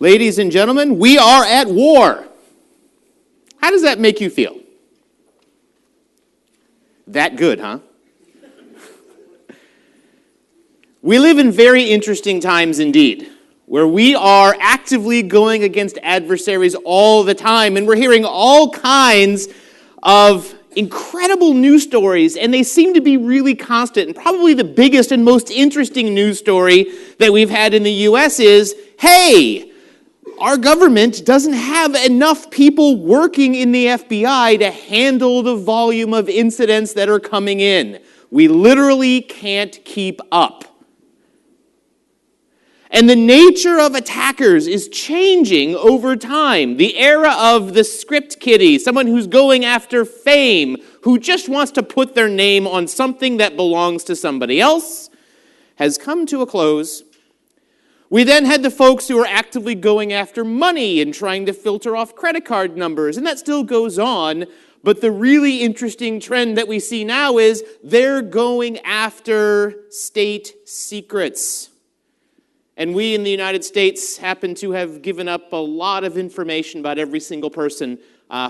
Ladies and gentlemen, we are at war. How does that make you feel? That good, huh? We live in very interesting times indeed, where we are actively going against adversaries all the time, and we're hearing all kinds of incredible news stories, and they seem to be really constant. And probably the biggest and most interesting news story that we've had in the U.S. is, hey, our government doesn't have enough people working in the FBI to handle the volume of incidents that are coming in. We literally can't keep up. And the nature of attackers is changing over time. The era of the script kiddie, someone who's going after fame, who just wants to put their name on something that belongs to somebody else, has come to a close. We then had the folks who are actively going after money and trying to filter off credit card numbers, and that still goes on. But the really interesting trend that we see now is they're going after state secrets. And we in the United States happen to have given up a lot of information about every single person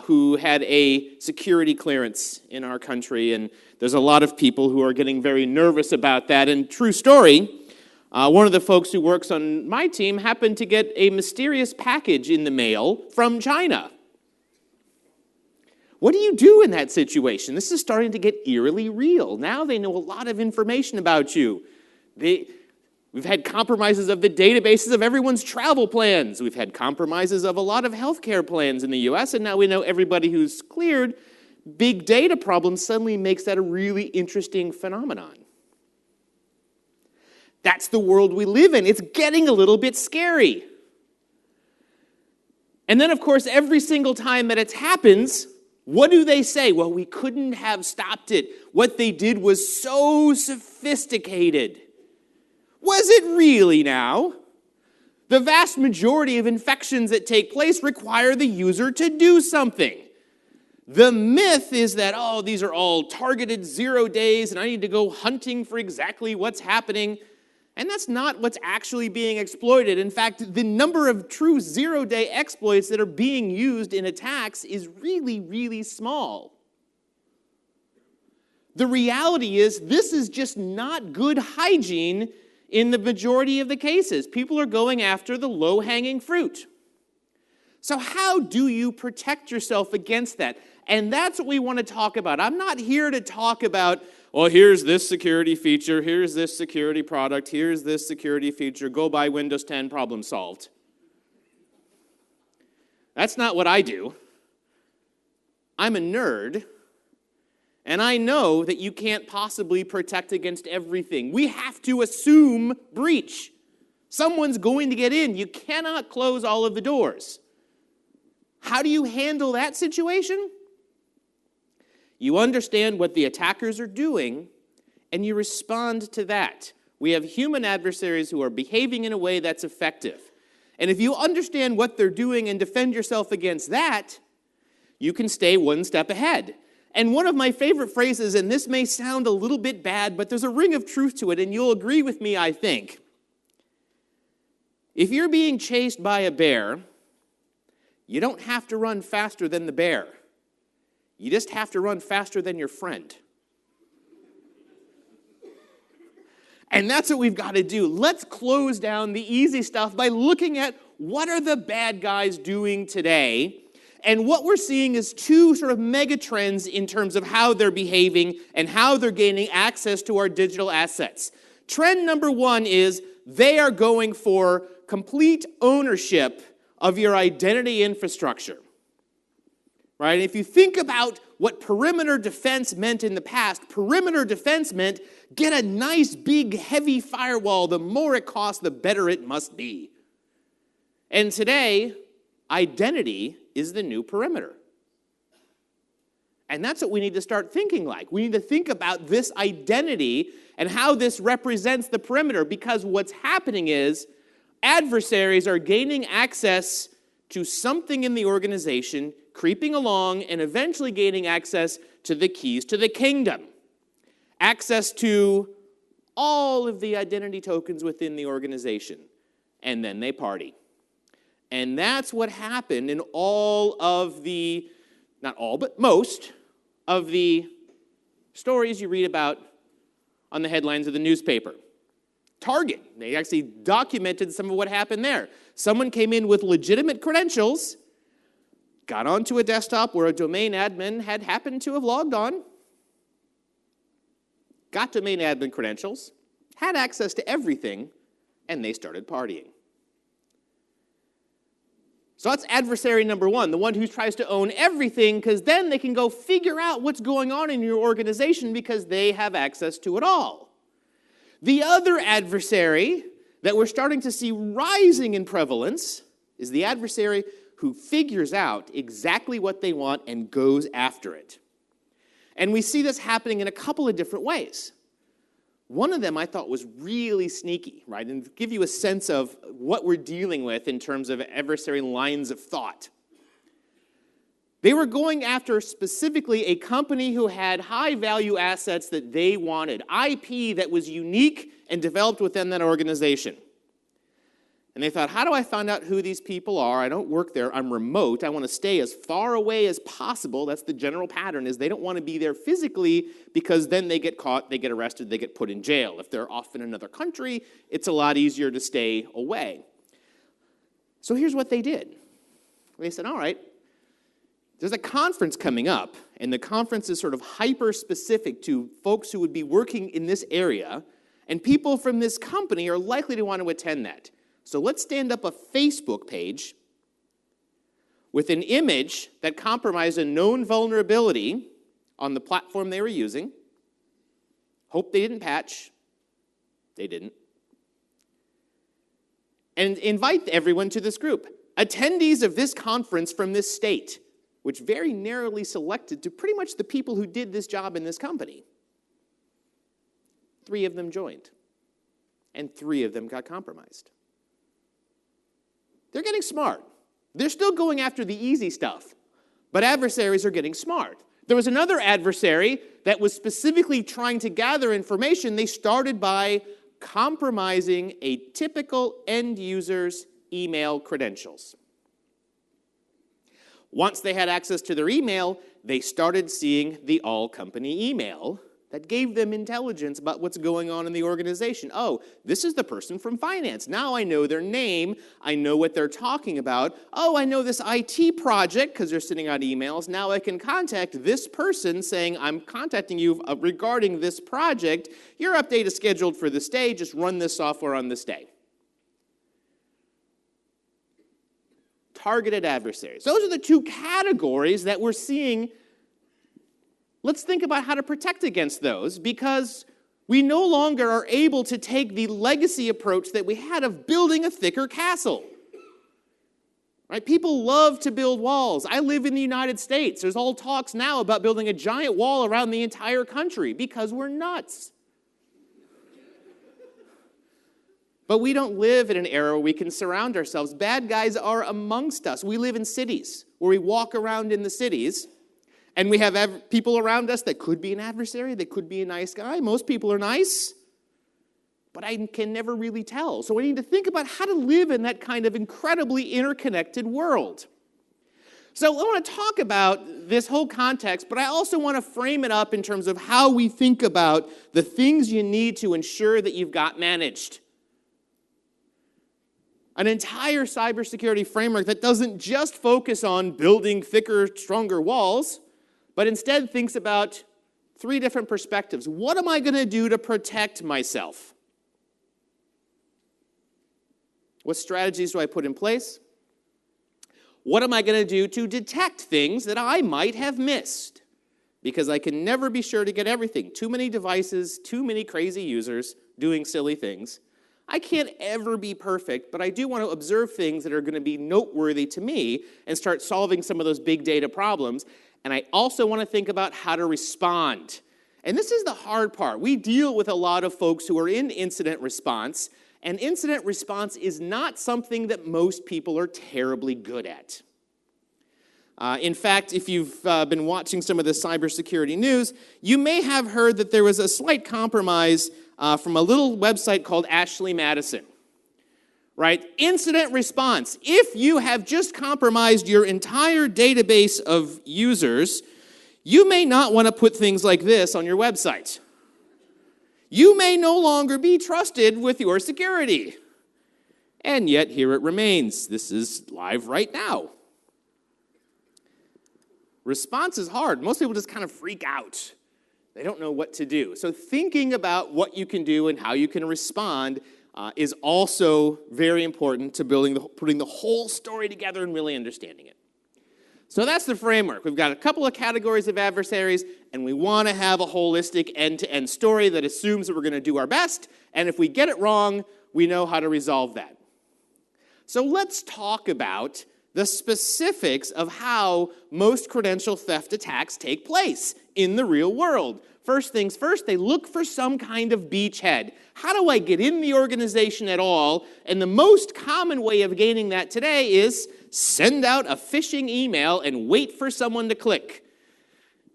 who had a security clearance in our country. And there's a lot of people who are getting very nervous about that. And true story, one of the folks who works on my team happened to get a mysterious package in the mail from China. What do you do in that situation? This is starting to get eerily real. Now they know a lot of information about you. We've had compromises of the databases of everyone's travel plans. We've had compromises of a lot of healthcare plans in the U.S., and now we know everybody who's cleared. Big data problems suddenly makes that a really interesting phenomenon. That's the world we live in. It's getting a little bit scary. And then, of course, every single time that it happens, what do they say? Well, we couldn't have stopped it. What they did was so sophisticated. Was it really now? The vast majority of infections that take place require the user to do something. The myth is that, these are all targeted 0 days and I need to go hunting for exactly what's happening. And that's not what's actually being exploited. In fact, the number of true 0-day exploits that are being used in attacks is really, really small. The reality is this is just not good hygiene in the majority of the cases. People are going after the low-hanging fruit. So how do you protect yourself against that? And that's what we want to talk about. I'm not here to talk about, here's this security feature, here's this security product, here's this security feature, go buy Windows 10, problem solved. That's not what I do. I'm a nerd. And I know that you can't possibly protect against everything. We have to assume breach. Someone's going to get in. You cannot close all of the doors. How do you handle that situation? You understand what the attackers are doing, and you respond to that. We have human adversaries who are behaving in a way that's effective. And if you understand what they're doing and defend yourself against that, you can stay one step ahead. And one of my favorite phrases, and this may sound a little bit bad, but there's a ring of truth to it, and you'll agree with me, I think. If you're being chased by a bear, you don't have to run faster than the bear. You just have to run faster than your friend. And that's what we've got to do. Let's close down the easy stuff by looking at what are the bad guys doing today. And what we're seeing is two sort of mega trends in terms of how they're behaving and how they're gaining access to our digital assets. Trend number one is they are going for complete ownership of your identity infrastructure. Right? If you think about what perimeter defense meant in the past, perimeter defense meant get a nice, big, heavy firewall. The more it costs, the better it must be. And today, identity is the new perimeter. And that's what we need to start thinking like. We need to think about this identity and how this represents the perimeter, because what's happening is adversaries are gaining access to something in the organization, creeping along, and eventually gaining access to the keys to the kingdom. Access to all of the identity tokens within the organization. And then they party. And that's what happened in all of the, not all, but most of the stories you read about on the headlines of the newspaper. Target, they actually documented some of what happened there. Someone came in with legitimate credentials, got onto a desktop where a domain admin had happened to have logged on, got domain admin credentials, had access to everything, and they started partying. So that's adversary number one, the one who tries to own everything, because then they can go figure out what's going on in your organization because they have access to it all. The other adversary that we're starting to see rising in prevalence is the adversary who figures out exactly what they want and goes after it. And we see this happening in a couple of different ways. One of them I thought was really sneaky, right? And to give you a sense of what we're dealing with in terms of adversary lines of thought. They were going after specifically a company who had high-value assets that they wanted, IP that was unique and developed within that organization. And they thought, how do I find out who these people are? I don't work there. I'm remote. I want to stay as far away as possible. That's the general pattern, is they don't want to be there physically because then they get caught, they get arrested, they get put in jail. If they're off in another country, it's a lot easier to stay away. So here's what they did. They said, all right, there's a conference coming up, and the conference is sort of hyper-specific to folks who would be working in this area, and people from this company are likely to want to attend that. So let's stand up a Facebook page with an image that compromised a known vulnerability on the platform they were using. Hope they didn't patch. They didn't. And invite everyone to this group. Attendees of this conference from this state, which very narrowly selected to pretty much the people who did this job in this company. 3 of them joined, and 3 of them got compromised. They're getting smart. They're still going after the easy stuff, but adversaries are getting smart. There was another adversary that was specifically trying to gather information. They started by compromising a typical end user's email credentials. Once they had access to their email, they started seeing the all-company email that gave them intelligence about what's going on in the organization. Oh, this is the person from finance. Now I know their name. I know what they're talking about. Oh, I know this IT project because they're sending out emails. Now I can contact this person saying, I'm contacting you regarding this project. Your update is scheduled for this day. Just run this software on this day. Targeted adversaries. Those are the 2 categories that we're seeing. Let's think about how to protect against those, because we no longer are able to take the legacy approach that we had of building a thicker castle. Right? People love to build walls. I live in the United States. There's all talks now about building a giant wall around the entire country because we're nuts. But we don't live in an era where we can surround ourselves. Bad guys are amongst us. We live in cities where we walk around in the cities, and we have people around us that could be an adversary, that could be a nice guy. Most people are nice, but I can never really tell. So we need to think about how to live in that kind of incredibly interconnected world. So I want to talk about this whole context, but I also want to frame it up in terms of how we think about the things you need to ensure that you've got managed. An entire cybersecurity framework that doesn't just focus on building thicker, stronger walls, but instead thinks about 3 different perspectives. What am I going to do to protect myself? What strategies do I put in place? What am I going to do to detect things that I might have missed? Because I can never be sure to get everything. Too many devices, too many crazy users doing silly things. I can't ever be perfect, but I do want to observe things that are going to be noteworthy to me and start solving some of those big data problems. And I also want to think about how to respond. And this is the hard part. We deal with a lot of folks who are in incident response, and incident response is not something that most people are terribly good at. In fact, if you've been watching some of the cybersecurity news, you may have heard that there was a slight compromise from a little website called Ashley Madison. right? Incident response. If you have just compromised your entire database of users, you may not want to put things like this on your website. You may no longer be trusted with your security. And yet here it remains. This is live right now. Response is hard. Most people just kind of freak out. They don't know what to do. So thinking about what you can do and how you can respond is also very important to putting the whole story together and really understanding it. So that's the framework. We've got a couple of categories of adversaries, and we want to have a holistic end-to-end story that assumes that we're going to do our best, and if we get it wrong, we know how to resolve that. So let's talk about the specifics of how most credential theft attacks take place in the real world. First things first, they look for some kind of beachhead. How do I get in the organization at all? And the most common way of gaining that today is send out a phishing email and wait for someone to click.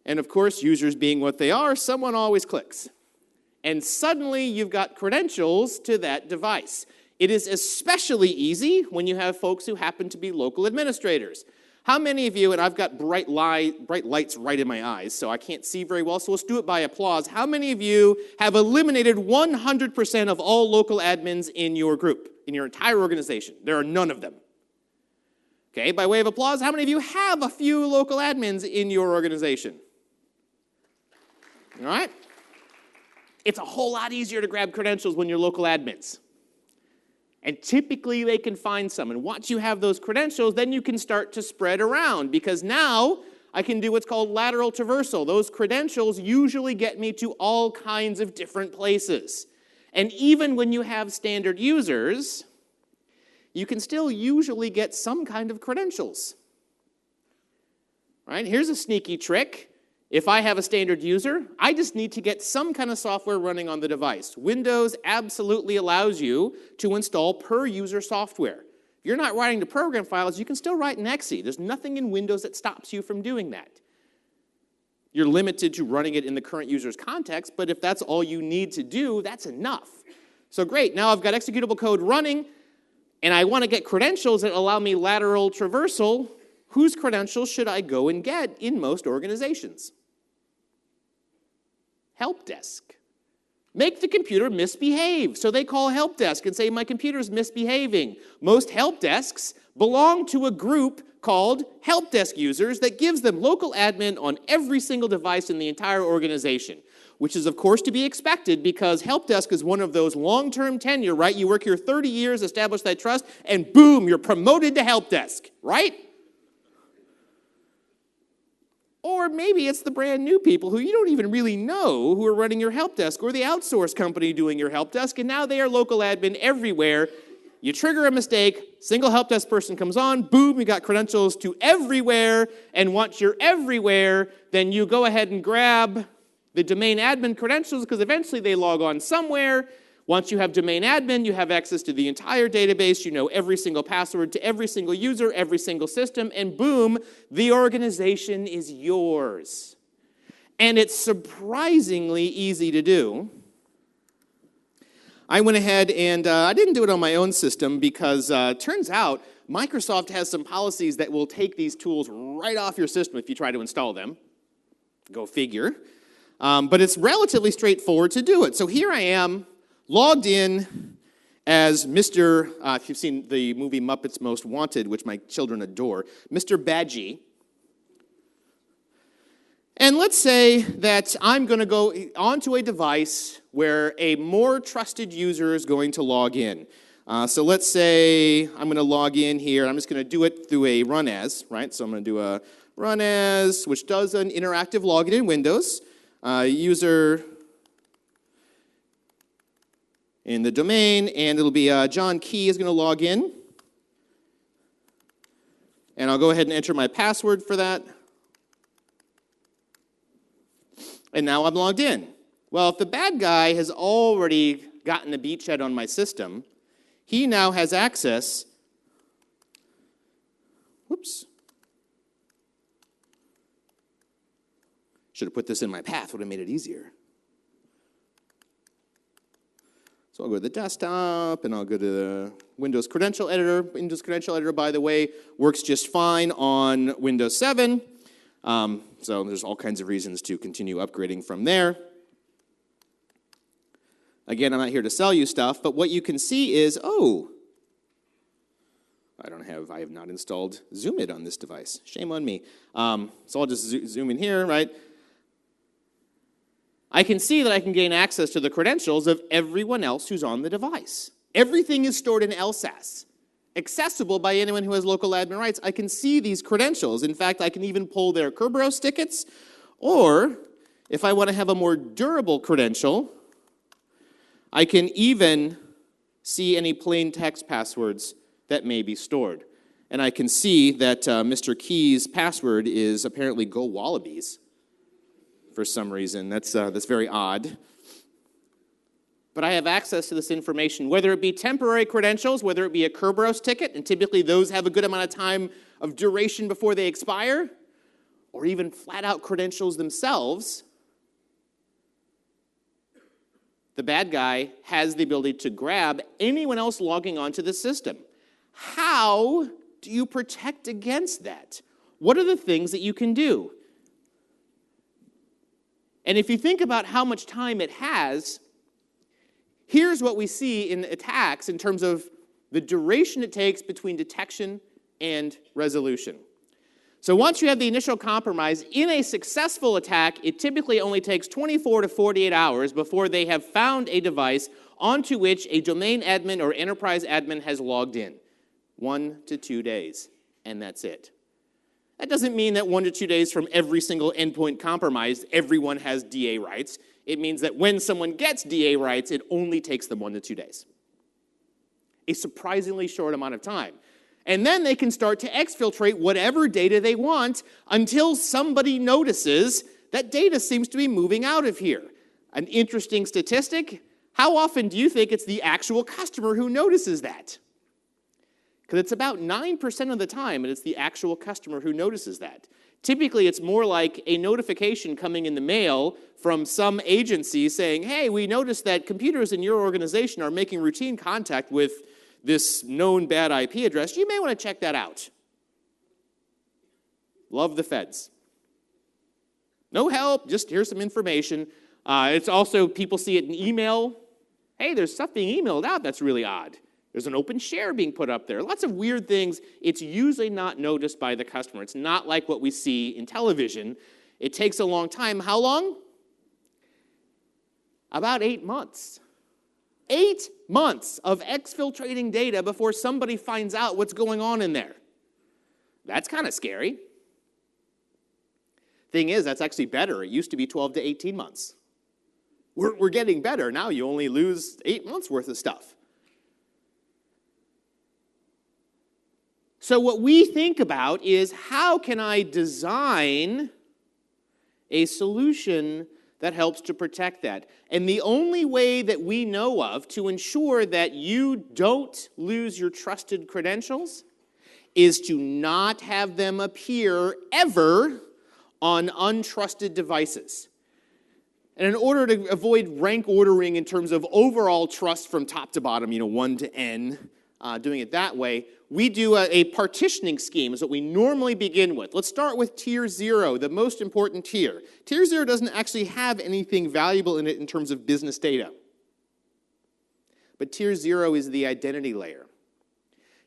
And of course, users being what they are, someone always clicks. And suddenly you've got credentials to that device. It is especially easy when you have folks who happen to be local administrators. How many of you, and I've got bright lights right in my eyes, so I can't see very well, so let's do it by applause. How many of you have eliminated 100% of all local admins in your group, in your entire organization? There are none of them. Okay, by way of applause, how many of you have a few local admins in your organization? All right? It's a whole lot easier to grab credentials when you're local admins. And typically they can find some. And once you have those credentials, then you can start to spread around, because now I can do what's called lateral traversal. Those credentials usually get me to all kinds of different places. And even when you have standard users, you can still usually get some kind of credentials. Right? Here's a sneaky trick. If I have a standard user, I just need to get some kind of software running on the device. Windows absolutely allows you to install per-user software. If you're not writing the program files, you can still write in exe. There's nothing in Windows that stops you from doing that. You're limited to running it in the current user's context, but if that's all you need to do, that's enough. So great, now I've got executable code running, and I want to get credentials that allow me lateral traversal. Whose credentials should I go and get in most organizations? Help desk. Make the computer misbehave. So they call help desk and say, my computer's misbehaving. Most help desks belong to a group called help desk users that gives them local admin on every single device in the entire organization, which is, of course, to be expected because help desk is one of those long-term tenure, right? You work here 30 years, establish that trust, and boom, you're promoted to help desk, right? Or maybe it's the brand new people who you don't even really know who are running your help desk, or the outsource company doing your help desk, and now they are local admin everywhere. You trigger a mistake, single help desk person comes on, boom, you got credentials to everywhere, and once you're everywhere, then you go ahead and grab the domain admin credentials because eventually they log on somewhere. Once you have domain admin, you have access to the entire database, you know every single password to every single user, every single system, and boom, the organization is yours. And it's surprisingly easy to do. I went ahead and I didn't do it on my own system because it turns out Microsoft has some policies that will take these tools right off your system if you try to install them. Go figure. But it's relatively straightforward to do it. So here I am, logged in as Mr., if you've seen the movie Muppets Most Wanted, which my children adore, Mr. Badgie. And let's say that I'm going to go onto a device where a more trusted user is going to log in. So let's say I'm going to log in here. I'm just going to do it through a run as, right? So I'm going to do a run as, which does an interactive login in Windows. User in the domain, and it'll be John Key is going to log in. And I'll go ahead and enter my password for that. And now I'm logged in. Well, if the bad guy has already gotten a beachhead on my system, he now has access. Whoops. Should have put this in my path, would have made it easier. So I'll go to the desktop, and I'll go to the Windows Credential Editor. Windows Credential Editor, by the way, works just fine on Windows 7. So there's all kinds of reasons to continue upgrading from there. Again, I'm not here to sell you stuff, but what you can see is, I have not installed Zoom It on this device. Shame on me. So I'll just zoom in here, right? I can see that I can gain access to the credentials of everyone else who's on the device. Everything is stored in LSASS, accessible by anyone who has local admin rights. I can see these credentials. In fact, I can even pull their Kerberos tickets, or if I want to have a more durable credential, I can even see any plain text passwords that may be stored. And I can see that Mr. Key's password is apparently Go Wallabies for some reason. That's very odd. But I have access to this information, whether it be temporary credentials, whether it be a Kerberos ticket, and typically those have a good amount of time of duration before they expire, or even flat-out credentials themselves. The bad guy has the ability to grab anyone else logging onto the system. How do you protect against that? What are the things that you can do? And if you think about how much time it has, here's what we see in attacks in terms of the duration it takes between detection and resolution. So once you have the initial compromise, in a successful attack, it typically only takes 24 to 48 hours before they have found a device onto which a domain admin or enterprise admin has logged in. 1 to 2 days, and that's it. That doesn't mean that 1 to 2 days from every single endpoint compromised, everyone has DA rights. It means that when someone gets DA rights, it only takes them 1 to 2 days. A surprisingly short amount of time. And then they can start to exfiltrate whatever data they want until somebody notices that data seems to be moving out of here. An interesting statistic, how often do you think it's the actual customer who notices that? Because it's about 9% of the time that it's the actual customer who notices that. Typically, it's more like a notification coming in the mail from some agency saying, hey, we noticed that computers in your organization are making routine contact with this known bad IP address. You may want to check that out. Love the feds. No help, just here's some information. It's also, people see it in email. Hey, there's stuff being emailed out that's really odd. There's an open share being put up there. Lots of weird things. It's usually not noticed by the customer. It's not like what we see in television. It takes a long time. How long? About 8 months. 8 months of exfiltrating data before somebody finds out what's going on in there. That's kind of scary. Thing is, that's actually better. It used to be 12 to 18 months. We're getting better. Now you only lose 8 months worth of stuff. So what we think about is, how can I design a solution that helps to protect that? And the only way that we know of to ensure that you don't lose your trusted credentials is to not have them appear ever on untrusted devices. And in order to avoid rank ordering in terms of overall trust from top to bottom, 1 to n, doing it that way, we do a partitioning scheme is what we normally begin with. Let's start with tier 0, the most important tier. Tier 0 doesn't actually have anything valuable in it in terms of business data. But tier 0 is the identity layer.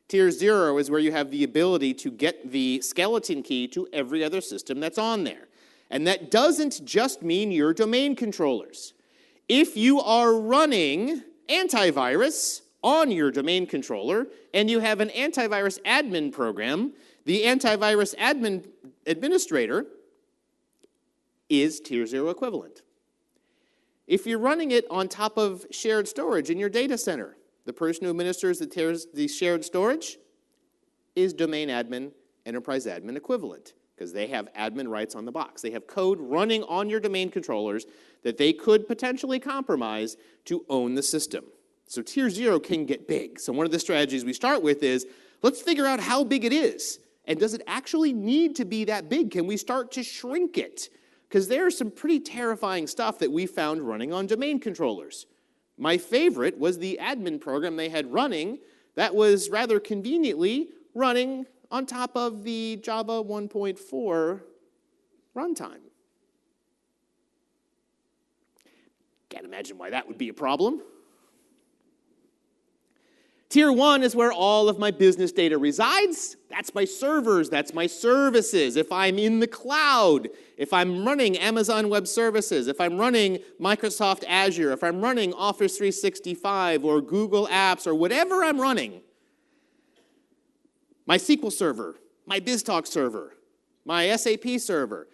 Tier 0 is where you have the ability to get the skeleton key to every other system that's on there. And that doesn't just mean your domain controllers. If you are running antivirus on your domain controller, and you have an antivirus admin program, the antivirus admin administrator is tier 0 equivalent. If you're running it on top of shared storage in your data center, the person who administers the shared storage is domain admin, enterprise admin equivalent, because they have admin rights on the box. They have code running on your domain controllers that they could potentially compromise to own the system. So tier 0 can get big. So one of the strategies we start with is, let's figure out how big it is. And does it actually need to be that big? Can we start to shrink it? Because there's some pretty terrifying stuff that we found running on domain controllers. My favorite was the admin program they had running that was rather conveniently running on top of the Java 1.4 runtime. Can't imagine why that would be a problem. Tier 1 is where all of my business data resides. That's my servers, that's my services. If I'm in the cloud, if I'm running Amazon Web Services, if I'm running Microsoft Azure, if I'm running Office 365 or Google Apps or whatever I'm running, my SQL server, my BizTalk server, my SAP server,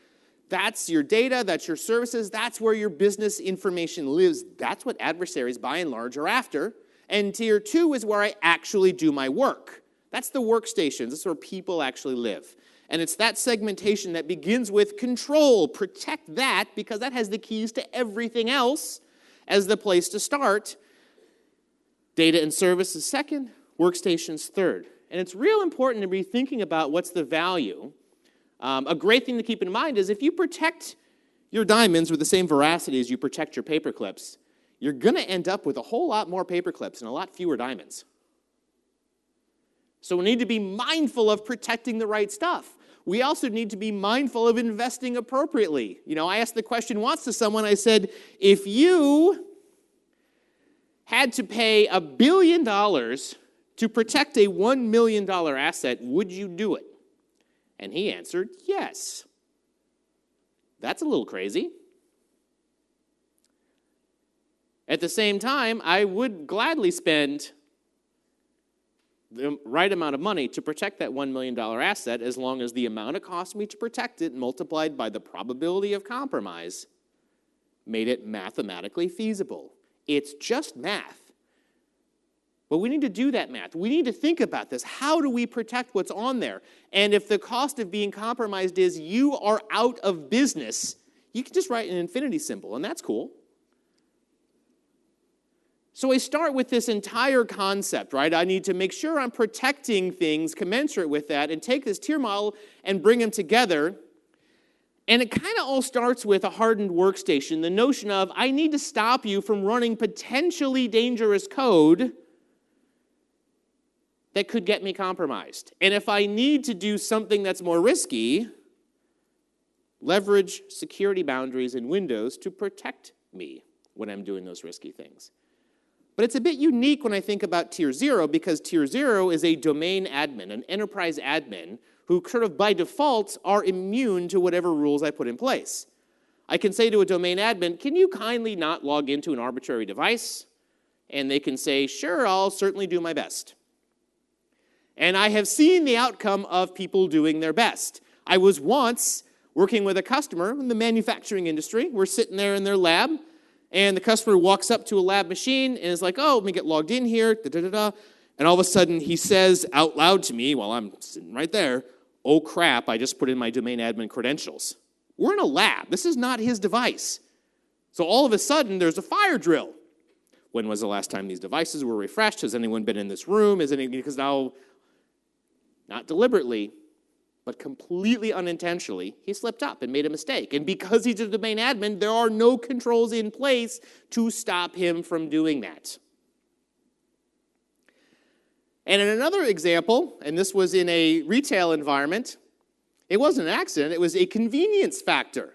that's your data, that's your services, that's where your business information lives. That's what adversaries, by and large, are after. And tier 2 is where I actually do my work. That's the workstations. That's where people actually live. And it's that segmentation that begins with control. Protect that, because that has the keys to everything else as the place to start. Data and services second, workstations third. And it's real important to be thinking about what's the value. A great thing to keep in mind is if you protect your diamonds with the same veracity as you protect your paper clips, you're going to end up with a whole lot more paper clips and a lot fewer diamonds. So we need to be mindful of protecting the right stuff. We also need to be mindful of investing appropriately. You know, I asked the question once to someone, I said, if you had to pay $1 billion to protect a $1 million asset, would you do it? And he answered, yes. That's a little crazy. At the same time, I would gladly spend the right amount of money to protect that $1 million asset as long as the amount it cost me to protect it multiplied by the probability of compromise made it mathematically feasible. It's just math. But we need to do that math. We need to think about this. How do we protect what's on there? And if the cost of being compromised is you are out of business, you can just write an infinity symbol, and that's cool. So I start with this entire concept, right? I need to make sure I'm protecting things commensurate with that and take this tier model and bring them together. And it kind of all starts with a hardened workstation, the notion of I need to stop you from running potentially dangerous code that could get me compromised. And if I need to do something that's more risky, leverage security boundaries in Windows to protect me when I'm doing those risky things. But it's a bit unique when I think about Tier 0, because Tier 0 is a domain admin, an enterprise admin, who sort of by default are immune to whatever rules I put in place. I can say to a domain admin, can you kindly not log into an arbitrary device? And they can say, sure, I'll certainly do my best. And I have seen the outcome of people doing their best. I was once working with a customer in the manufacturing industry. We're sitting there in their lab, and the customer walks up to a lab machine and is like, oh, let me get logged in here, da-da-da-da. And all of a sudden, he says out loud to me while I'm sitting right there, oh, crap, I just put in my domain admin credentials. We're in a lab. This is not his device. So all of a sudden, there's a fire drill. When was the last time these devices were refreshed? Has anyone been in this room? Because now, not deliberately, but completely unintentionally, he slipped up and made a mistake. And because he's a domain admin, there are no controls in place to stop him from doing that. And in another example, and this was in a retail environment, it wasn't an accident, it was a convenience factor.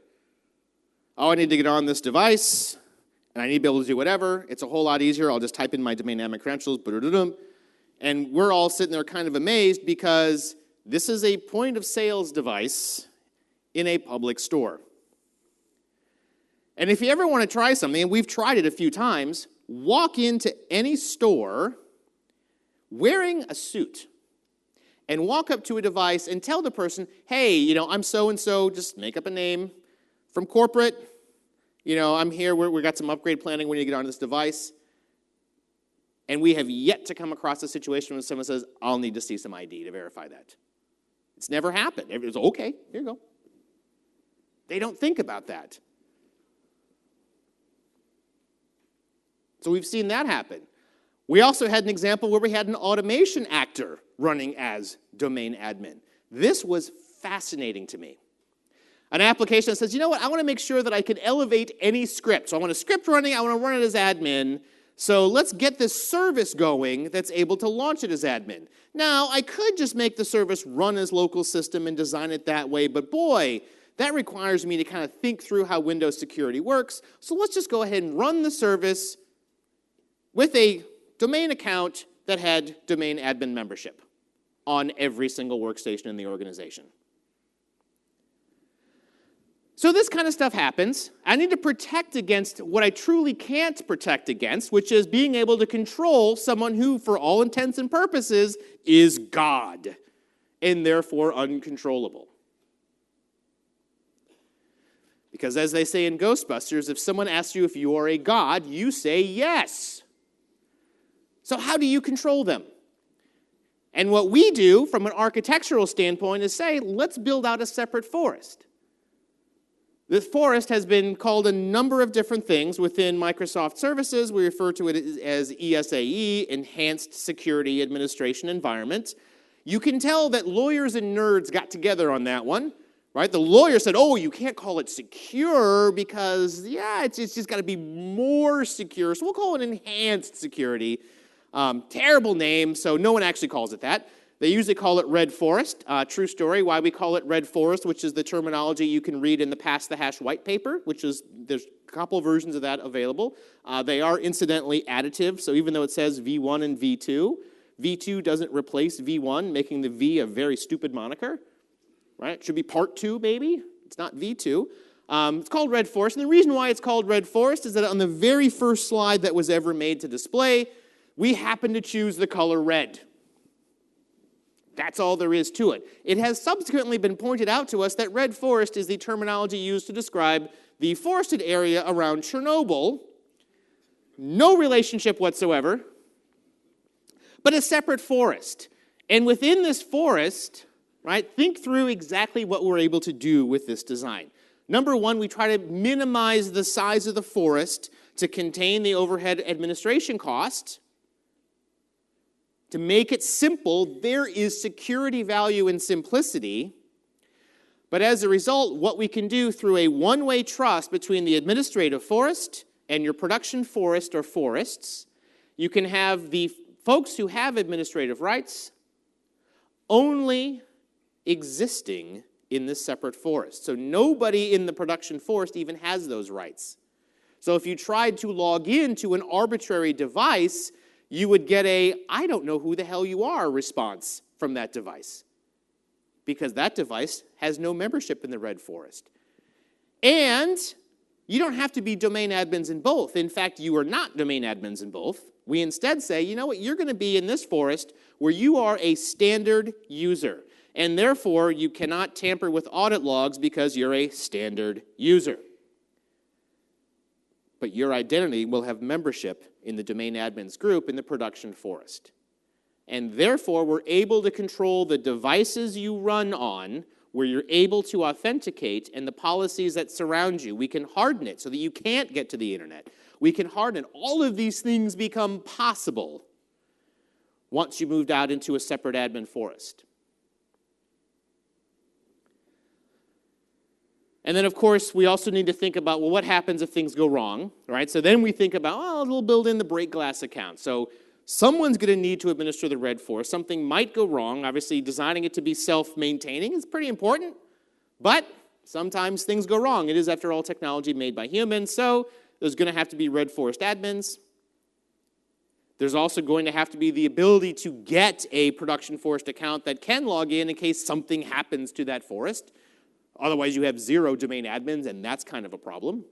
Oh, I need to get on this device, and I need to be able to do whatever. It's a whole lot easier. I'll just type in my domain admin credentials, and we're all sitting there kind of amazed because this is a point of sales device in a public store. And if you ever want to try something, and we've tried it a few times, walk into any store wearing a suit and walk up to a device and tell the person, hey, I'm so-and-so, just make up a name from corporate. I'm here, we got some upgrade planning, we need to get on this device. And we have yet to come across a situation when someone says, I'll need to see some ID to verify that. It's never happened. It's okay, here you go. They don't think about that. So we've seen that happen. We also had an example where we had an automation actor running as domain admin. This was fascinating to me. An application that says, you know what, I want to make sure that I can elevate any script. So I want a script running, I want to run it as admin, So let's get this service going that's able to launch it as admin. Now, I could just make the service run as local system and design it that way, but boy, that requires me to kind of think through how Windows security works. So let's just go ahead and run the service with a domain account that had domain admin membership on every single workstation in the organization. So this kind of stuff happens. I need to protect against what I truly can't protect against, which is being able to control someone who, for all intents and purposes, is God, and therefore uncontrollable. Because as they say in Ghostbusters, if someone asks you if you are a god, you say yes. So how do you control them? And what we do from an architectural standpoint is say, let's build out a separate forest. This forest has been called a number of different things within Microsoft services. We refer to it as ESAE, Enhanced Security Administration Environment. You can tell that lawyers and nerds got together on that one, right? The lawyer said, oh, you can't call it secure because, yeah, it's just got to be more secure. So we'll call it enhanced security. Terrible name, so no one actually calls it that. They usually call it Red Forest. True story, why we call it Red Forest, which is the terminology you can read in the Pass the Hash white paper, which is, there's a couple versions of that available. They are incidentally additive, so even though it says V1 and V2, V2 doesn't replace V1, making the V a very stupid moniker, right? It should be Part 2, maybe. It's not V2. It's called Red Forest, and the reason why it's called Red Forest is that on the very first slide that was ever made to display, we happen to choose the color red. That's all there is to it. It has subsequently been pointed out to us that red forest is the terminology used to describe the forested area around Chernobyl. No relationship whatsoever, but a separate forest. And within this forest, right, think through exactly what we're able to do with this design. Number one, we try to minimize the size of the forest to contain the overhead administration cost. To make it simple, there is security value in simplicity, but as a result, what we can do through a one-way trust between the administrative forest and your production forest or forests, you can have the folks who have administrative rights only existing in this separate forest. So nobody in the production forest even has those rights. So if you tried to log in to an arbitrary device, you would get a, I don't know who the hell you are response from that device. Because that device has no membership in the Red Forest. And you don't have to be domain admins in both. In fact, you are not domain admins in both. We instead say, you know what, you're going to be in this forest where you are a standard user. And therefore, you cannot tamper with audit logs because you're a standard user. But your identity will have membership in the domain admins group in the production forest. And therefore, we're able to control the devices you run on, where you're able to authenticate, and the policies that surround you. We can harden it so that you can't get to the internet. We can harden it. All of these things become possible once you moved out into a separate admin forest. And then, of course, we also need to think about, well, what happens if things go wrong, right? So then we think about, well, we'll build in the break glass account. So someone's going to need to administer the Red Forest. Something might go wrong. Obviously, designing it to be self-maintaining is pretty important. But sometimes things go wrong. It is, after all, technology made by humans. So there's going to have to be Red Forest admins. There's also going to have to be the ability to get a production forest account that can log in case something happens to that forest. Otherwise, you have 0 domain admins, and that's kind of a problem.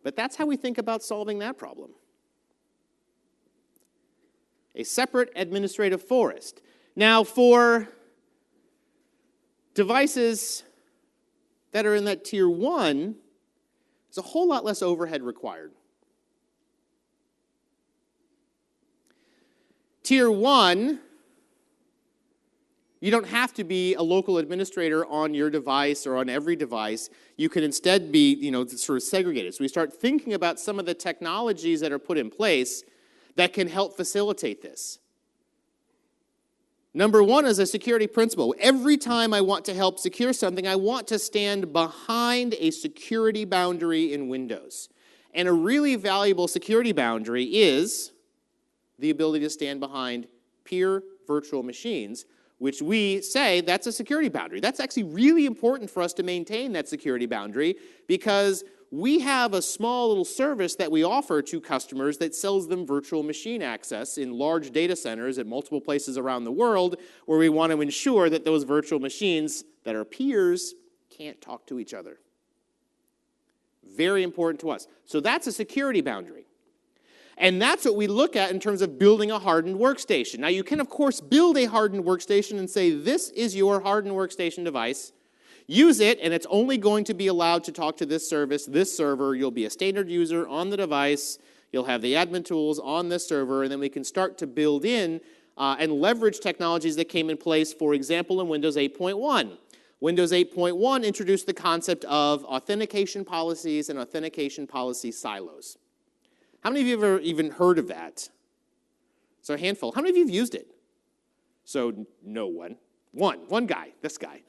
But that's how we think about solving that problem. A separate administrative forest. Now, for devices that are in that tier 1, there's a whole lot less overhead required. Tier 1, you don't have to be a local administrator on your device or on every device. You can instead be, sort of segregated. So we start thinking about some of the technologies that are put in place that can help facilitate this. Number one is a security principle. Every time I want to help secure something, I want to stand behind a security boundary in Windows. And a really valuable security boundary is the ability to stand behind peer virtual machines, which we say that's a security boundary. That's actually really important for us to maintain that security boundary because we have a small little service that we offer to customers that sells them virtual machine access in large data centers at multiple places around the world where we want to ensure that those virtual machines that are peers can't talk to each other. Very important to us. So that's a security boundary. And that's what we look at in terms of building a hardened workstation. Now, you can, of course, build a hardened workstation and say, this is your hardened workstation device. Use it, and it's only going to be allowed to talk to this service, this server. You'll be a standard user on the device. You'll have the admin tools on this server, and then we can start to build in and leverage technologies that came in place, for example, in Windows 8.1. Windows 8.1 introduced the concept of authentication policies and authentication policy silos. How many of you have ever even heard of that? So a handful. How many of you have used it? So no one. One guy, this guy.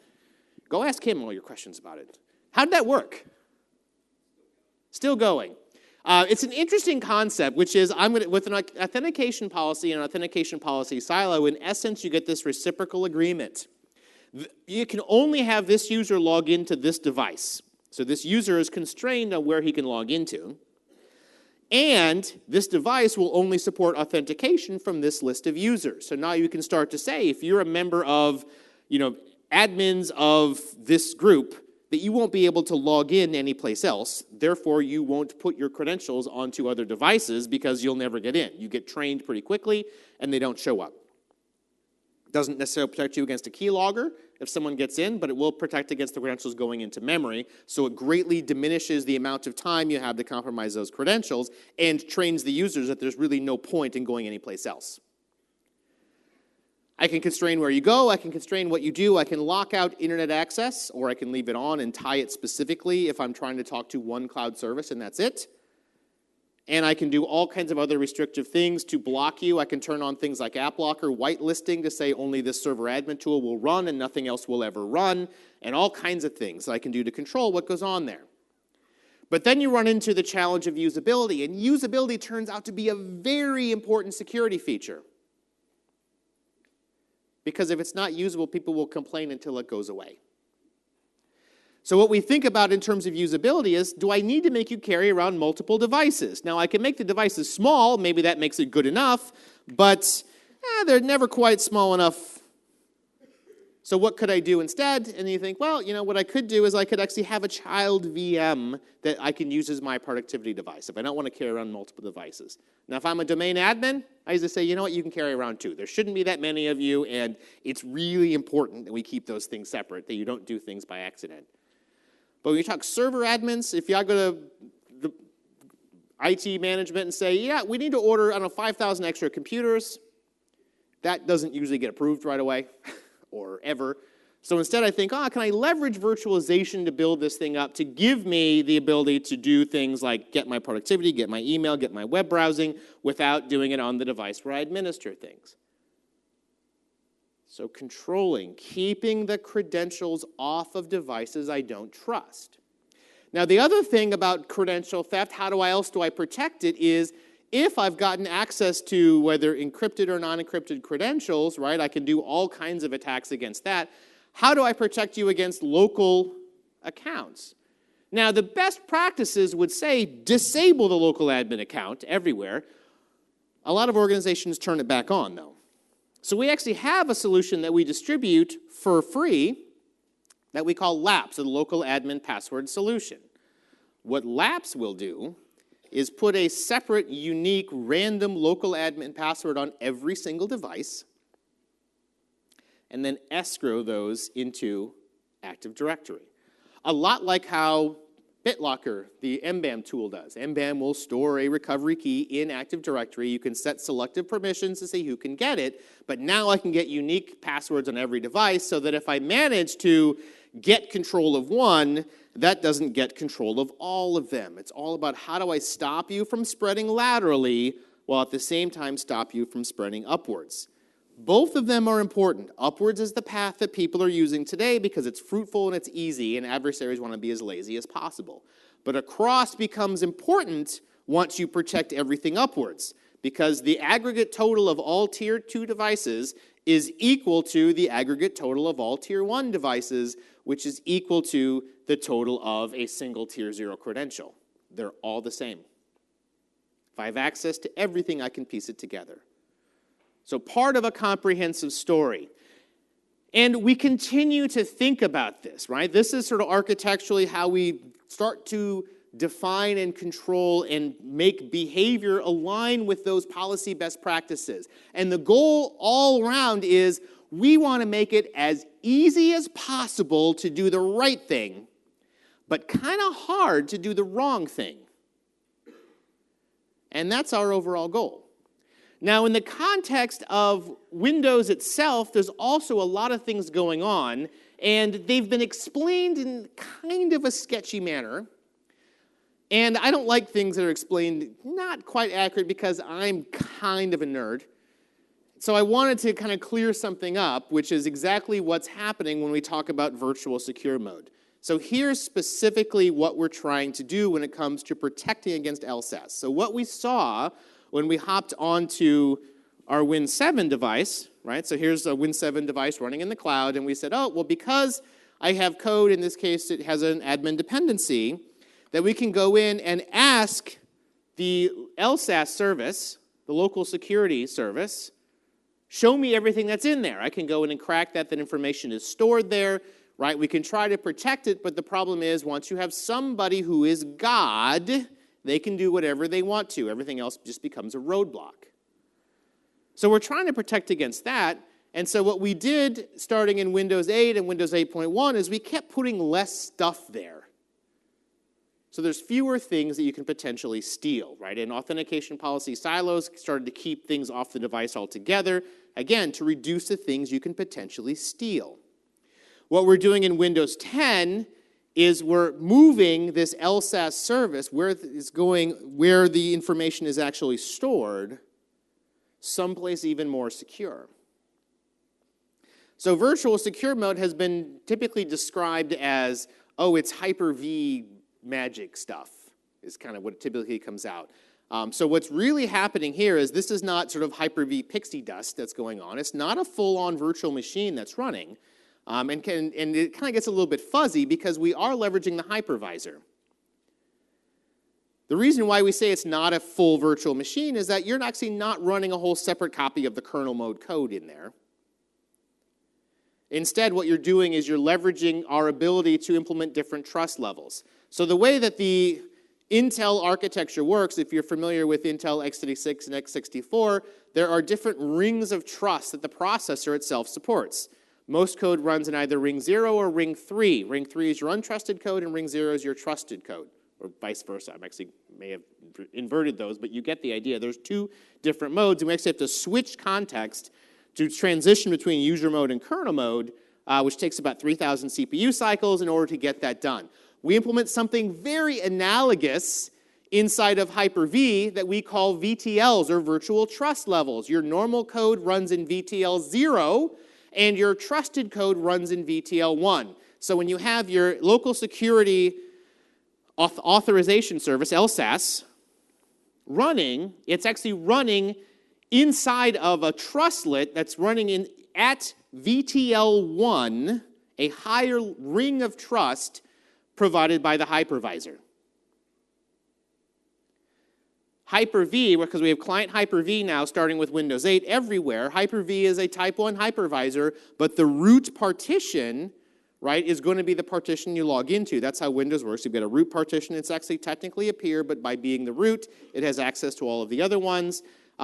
Go ask him all your questions about it. How did that work? Still going. It's an interesting concept, which is with an authentication policy and an authentication policy silo, in essence, you get this reciprocal agreement. You can only have this user log into this device. So this user is constrained on where he can log into. And this device will only support authentication from this list of users. So now you can start to say, if you're a member of, admins of this group, that you won't be able to log in anyplace else. Therefore, you won't put your credentials onto other devices because you'll never get in. You get trained pretty quickly, and they don't show up. Doesn't necessarily protect you against a keylogger if someone gets in, but it will protect against the credentials going into memory, so it greatly diminishes the amount of time you have to compromise those credentials and trains the users that there's really no point in going anyplace else. I can constrain where you go, I can constrain what you do, I can lock out internet access, or I can leave it on and tie it specifically if I'm trying to talk to one cloud service and that's it. And I can do all kinds of other restrictive things to block you. I can turn on things like app blocker, whitelisting to say only this server admin tool will run and nothing else will ever run, and all kinds of things that I can do to control what goes on there. But then you run into the challenge of usability, and usability turns out to be a very important security feature. Because if it's not usable, people will complain until it goes away. So what we think about in terms of usability is, do I need to make you carry around multiple devices? Now, I can make the devices small, maybe that makes it good enough, but they're never quite small enough. So what could I do instead? And you think, well, what I could do is I could actually have a child VM that I can use as my productivity device if I don't want to carry around multiple devices. Now, if I'm a domain admin, I usually say, you know what, you can carry around two. There shouldn't be that many of you, and it's really important that we keep those things separate, that you don't do things by accident. But when you talk server admins, if you go to the IT management and say, yeah, we need to order, 5,000 extra computers, that doesn't usually get approved right away or ever. So instead I think, can I leverage virtualization to build this thing up to give me the ability to do things like get my productivity, get my email, get my web browsing without doing it on the device where I administer things. So controlling, keeping the credentials off of devices I don't trust. Now, the other thing about credential theft, how else do I protect it, is if I've gotten access to whether encrypted or non-encrypted credentials, right, I can do all kinds of attacks against that. How do I protect you against local accounts? Now, the best practices would say disable the local admin account everywhere. A lot of organizations turn it back on, though. So we actually have a solution that we distribute for free that we call LAPS, the Local Admin Password Solution. What LAPS will do is put a separate, unique, random local admin password on every single device and then escrow those into Active Directory. A lot like how BitLocker, the MBAM tool, does. MBAM will store a recovery key in Active Directory. You can set selective permissions to see who can get it, but now I can get unique passwords on every device so that if I manage to get control of one, that doesn't get control of all of them. It's all about how do I stop you from spreading laterally while at the same time stop you from spreading upwards. Both of them are important. Upwards is the path that people are using today because it's fruitful and it's easy, and adversaries want to be as lazy as possible. But across becomes important once you protect everything upwards, because the aggregate total of all Tier 2 devices is equal to the aggregate total of all Tier 1 devices, which is equal to the total of a single Tier 0 credential. They're all the same. If I have access to everything, I can piece it together. So part of a comprehensive story. And we continue to think about this, right? This is sort of architecturally how we start to define and control and make behavior align with those policy best practices. And the goal all around is we want to make it as easy as possible to do the right thing, but kind of hard to do the wrong thing. And that's our overall goal. Now, in the context of Windows itself, there's also a lot of things going on, and they've been explained in kind of a sketchy manner. And I don't like things that are explained not quite accurate because I'm kind of a nerd. So I wanted to kind of clear something up, which is exactly what's happening when we talk about virtual secure mode. So here's specifically what we're trying to do when it comes to protecting against LSAS. So what we saw when we hopped onto our Win 7 device, right? So here's a Win 7 device running in the cloud, and we said, oh, well, because I have code, in this case it has an admin dependency, that we can go in and ask the LSAS service, the local security service, show me everything that's in there. I can go in and crack that information is stored there, right? We can try to protect it, but the problem is once you have somebody who is God, they can do whatever they want to. Everything else just becomes a roadblock. So we're trying to protect against that. And so what we did starting in Windows 8 and Windows 8.1 is we kept putting less stuff there. So there's fewer things that you can potentially steal, right? And authentication policy silos started to keep things off the device altogether, again, to reduce the things you can potentially steal. What we're doing in Windows 10 is we're moving this LSAS service where it's going, where the information is actually stored, someplace even more secure. So virtual secure mode has been typically described as, oh, it's Hyper-V magic stuff, is kind of what typically comes out. So what's really happening here is this is not sort of Hyper-V pixie dust that's going on. It's not a full-on virtual machine that's running. And it kind of gets a little bit fuzzy because we are leveraging the hypervisor. The reason why we say it's not a full virtual machine is that you're actually not running a whole separate copy of the kernel mode code in there. Instead, what you're doing is you're leveraging our ability to implement different trust levels. So the way that the Intel architecture works, if you're familiar with Intel x86 and x64, there are different rings of trust that the processor itself supports. Most code runs in either ring 0 or ring 3. Ring 3 is your untrusted code, and ring 0 is your trusted code, or vice versa. I actually may have inverted those, but you get the idea. There's two different modes, and we actually have to switch context to transition between user mode and kernel mode, which takes about 3,000 CPU cycles in order to get that done. We implement something very analogous inside of Hyper-V that we call VTLs, or virtual trust levels. Your normal code runs in VTL 0, and your trusted code runs in VTL 1. So when you have your local security authorization service, LSAS, running, it's actually running inside of a trustlet that's running at VTL 1, a higher ring of trust provided by the hypervisor. Hyper-V, because we have client Hyper-V now starting with Windows 8 everywhere, Hyper-V is a type 1 hypervisor, but the root partition, right, is going to be the partition you log into. That's how Windows works. You get a root partition. It's actually technically a peer, but by being the root, it has access to all of the other ones.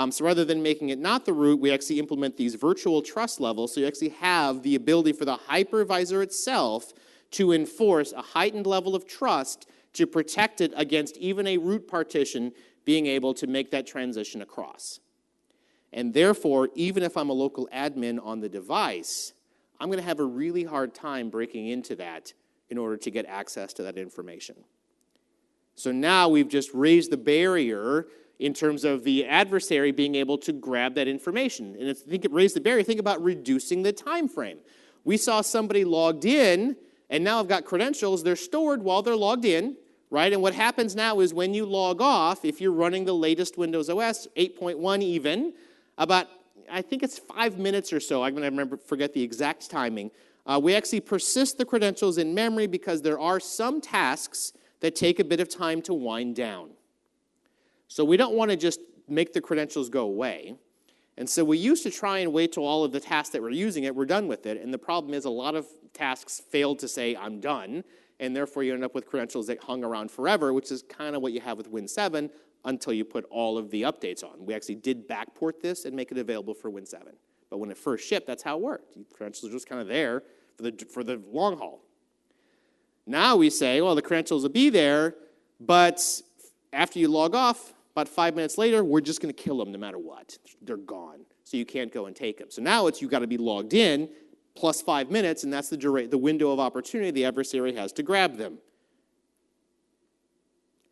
So rather than making it not the root, we actually implement these virtual trust levels, so you actually have the ability for the hypervisor itself to enforce a heightened level of trust to protect it against even a root partition being able to make that transition across. And therefore, even if I'm a local admin on the device, I'm going to have a really hard time breaking into that in order to get access to that information. So now we've just raised the barrier in terms of the adversary being able to grab that information. And I think it raised the barrier. Think about reducing the time frame. We saw somebody logged in, and now I've got credentials. They're stored while they're logged in, right? And what happens now is when you log off, if you're running the latest Windows OS, 8.1 even, about, I think it's 5 minutes or so, I'm going to forget the exact timing, we actually persist the credentials in memory because there are some tasks that take a bit of time to wind down. So we don't want to just make the credentials go away. And so we used to try and wait till all of the tasks that were using it were done with it. And the problem is a lot of tasks failed to say, I'm done. And therefore you end up with credentials that hung around forever, which is kind of what you have with Win 7 until you put all of the updates on. We actually did backport this and make it available for Win 7. But when it first shipped, that's how it worked. Credentials are just kind of there for the long haul. Now we say, well, the credentials will be there, but after you log off, about 5 minutes later, we're just going to kill them no matter what. They're gone, so you can't go and take them. So now you've got to be logged in, plus 5 minutes, and that's the window of opportunity the adversary has to grab them.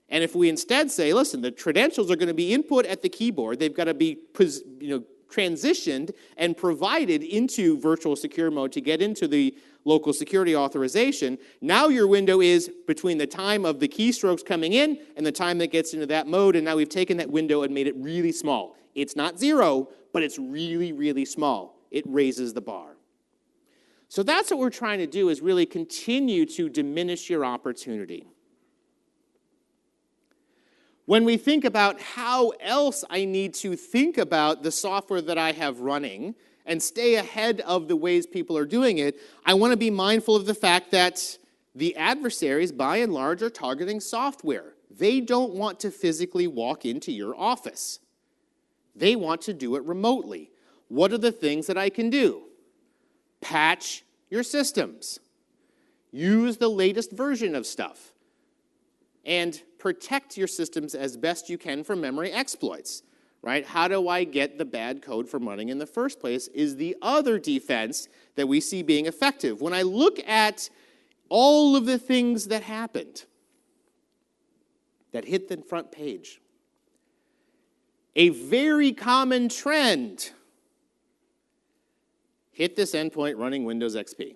And if we instead say, listen, the credentials are going to be input at the keyboard, they've got to be transitioned and provided into virtual secure mode to get into the local security authorization. Now your window is between the time of the keystrokes coming in and the time that gets into that mode, and now we've taken that window and made it really small. It's not 0, but it's really, really small. It raises the bar. So that's what we're trying to do, is really continue to diminish your opportunity. When we think about how else I need to think about the software that I have running and stay ahead of the ways people are doing it, I want to be mindful of the fact that the adversaries, by and large, are targeting software. They don't want to physically walk into your office. They want to do it remotely. What are the things that I can do? Patch your systems. Use the latest version of stuff. And protect your systems as best you can from memory exploits, right? How do I get the bad code from running in the first place is the other defense that we see being effective. When I look at all of the things that happened that hit the front page, a very common trend hit this endpoint running Windows XP.